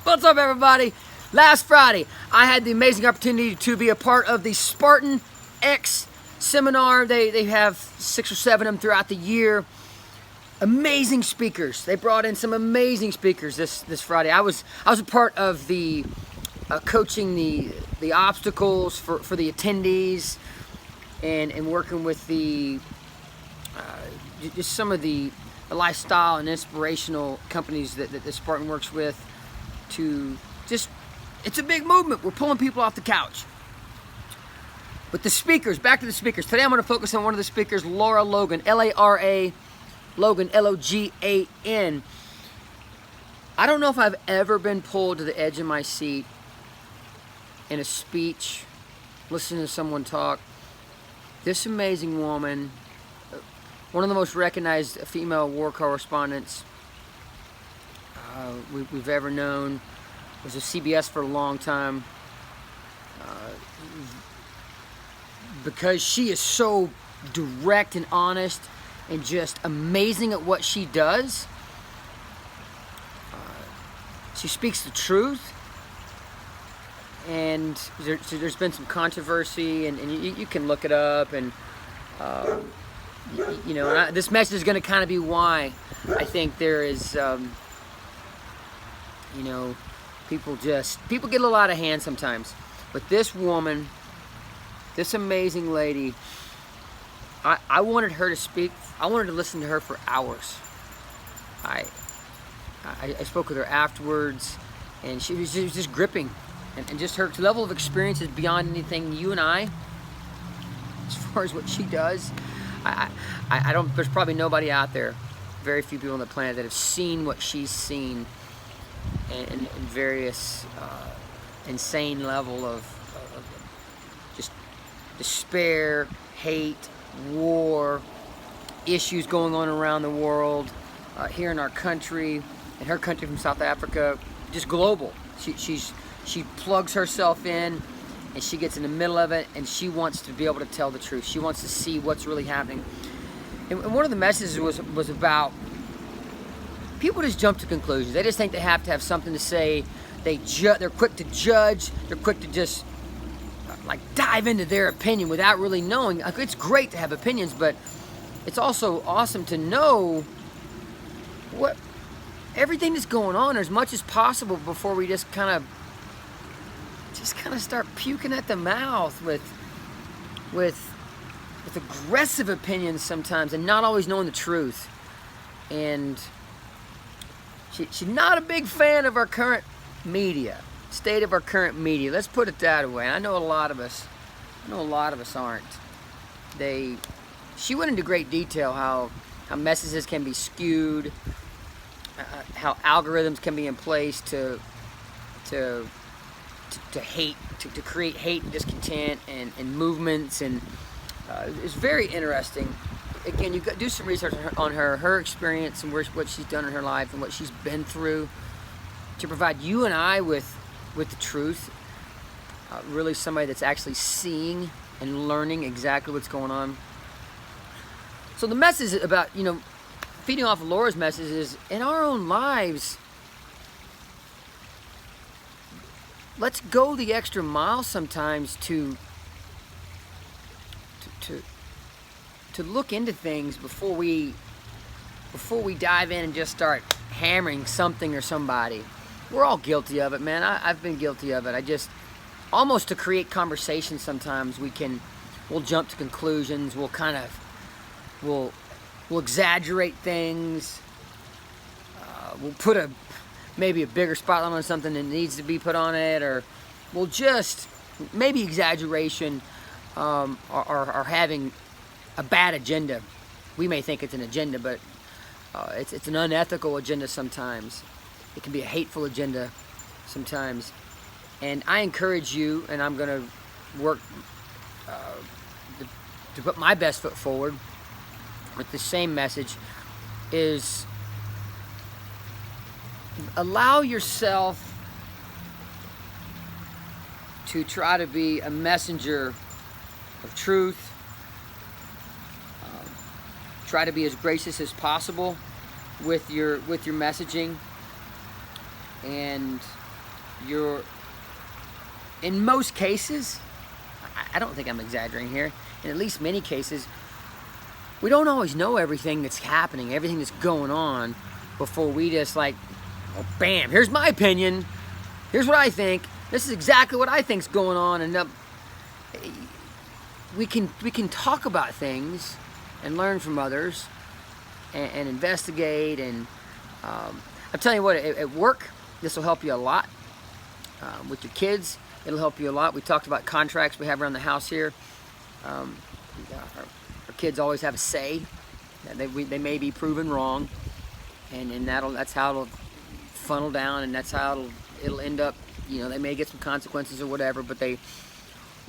What's up, everybody? Last Friday, I had the amazing opportunity to be a part of the Spartan X seminar. They have 6 or 7 of them throughout the year. Amazing speakers. They brought in some amazing speakers this Friday. I was a part of the coaching the obstacles for the attendees and working with the just some of the lifestyle and inspirational companies that the Spartan works with to just, it's a big movement. We're pulling people off the couch. But the speakers, back to the speakers. Today I'm going to focus on one of the speakers, Lara Logan, L-A-R-A, Logan, L-O-G-A-N. I don't know if I've ever been pulled to the edge of my seat in a speech, listening to someone talk. This amazing woman, one of the most recognized female war correspondents we've ever known, was with CBS for a long time. Because she is so direct and honest and just amazing at what she does. She speaks the truth. And there's been some controversy, and you can look it up, and you know, and this message is going to kind of be why I think there is, you know, people get a little out of hand sometimes. But this woman, this amazing lady, I wanted her to speak. I wanted to listen to her for hours. I spoke with her afterwards, and she was just gripping. And just her level of experience is beyond anything you and I, as far as what she does. I don't, there's probably nobody out there, very few people on the planet that have seen what she's seen in various insane level of just despair, hate, war, issues going on around the world, here in our country, in her country from South Africa, just global. She plugs herself in, and she gets in the middle of it, and she wants to be able to tell the truth. She wants to see what's really happening. And one of the messages was about people just jump to conclusions. They just think they have to have something to say. They're quick to judge. They're quick to just like dive into their opinion without really knowing. It's great to have opinions, but it's also awesome to know what everything that's going on as much as possible before we just kind of start puking at the mouth with aggressive opinions sometimes, and not always knowing the truth. And she's not a big fan of our current media, state of our current media. Let's put it that way. I know a lot of us aren't. She went into great detail how messages can be skewed, how algorithms can be in place to hate, to create hate and discontent and movements, and it's very interesting. Again, you do some research on her experience and what she's done in her life and what she's been through to provide you and I with the truth. Really somebody that's actually seeing and learning exactly what's going on. So the message about, you know, feeding off of Laura's message is, in our own lives, let's go the extra mile sometimes to look into things before we dive in and just start hammering something or somebody. We're all guilty of it, man. I've been guilty of it. I just, almost to create conversation sometimes, we'll jump to conclusions. We'll exaggerate things. We'll put maybe a bigger spotlight on something that needs to be put on it, or we'll just, maybe exaggeration, or having a bad agenda. We may think it's an agenda, but it's an unethical agenda sometimes. It can be a hateful agenda sometimes. And I encourage you, and I'm going to work to put my best foot forward with the same message, is allow yourself to try to be a messenger of truth. Try to be as gracious as possible with your messaging, and in most cases, I don't think I'm exaggerating here, in at least many cases, we don't always know everything that's happening, everything that's going on, before we just like, oh, bam, here's my opinion, here's what I think, this is exactly what I think's going on, and we can talk about things and learn from others and investigate, and I'm telling you what, at work, this will help you a lot. With your kids, it'll help you a lot. We talked about contracts we have around the house here. Our kids always have a say. They may be proven wrong, and that's how it'll funnel down, and that's how it'll end up. You know, they may get some consequences or whatever, but we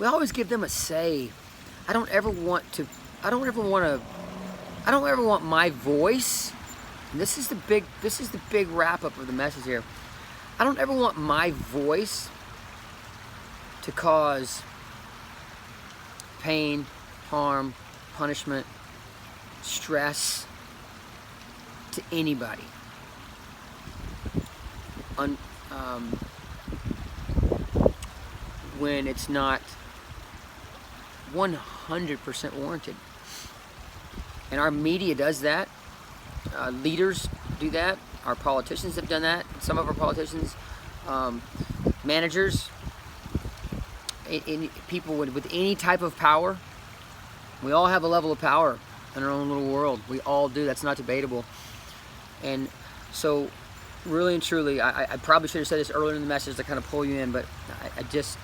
always give them a say. I don't ever want my voice. And this is the big wrap up of the message here. I don't ever want my voice to cause pain, harm, punishment, stress to anybody. When it's not 100% warranted. And our media does that. Leaders do that. Our politicians have done that. Some of our politicians, managers, people with any type of power. We all have a level of power in our own little world. We all do. That's not debatable. And so, really and truly, I probably should have said this earlier in the message to kind of pull you in, but I just,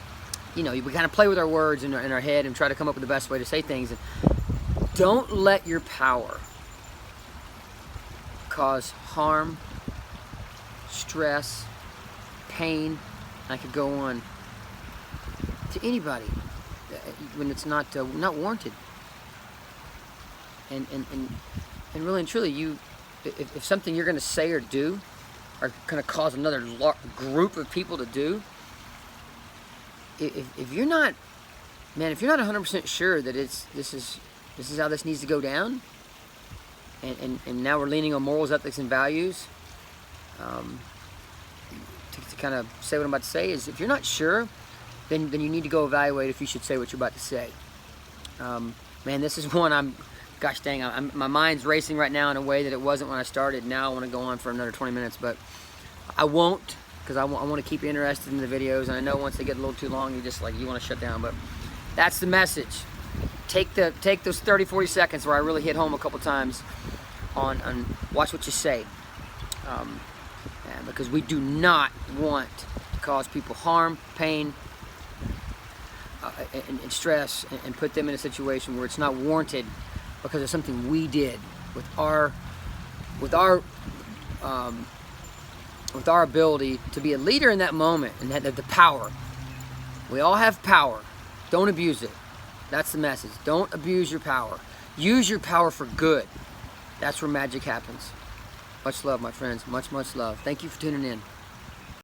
you know, we kind of play with our words in our head and try to come up with the best way to say things. And don't let your power cause harm, stress, pain, I could go on, to anybody when it's not warranted. And really and truly, if something you're going to say or do are going to cause another group of people to do, if you're not 100% sure that this is how this needs to go down, and now we're leaning on morals, ethics, and values, to kind of say what I'm about to say, is if you're not sure, then you need to go evaluate if you should say what you're about to say. Man, this is one gosh dang, my mind's racing right now in a way that it wasn't when I started. Now I want to go on for another 20 minutes, but I won't, because I want to keep you interested in the videos, and I know once they get a little too long, you want to shut down. But that's the message. Take those 30-40 seconds where I really hit home a couple times on watch what you say, because we do not want to cause people harm, pain, and stress, and put them in a situation where it's not warranted because of something we did with our ability to be a leader in that moment, and the power. We all have power. Don't abuse it. That's the message. Don't abuse your power. Use your power for good. That's where magic happens. Much love, my friends. Much, much love. Thank you for tuning in.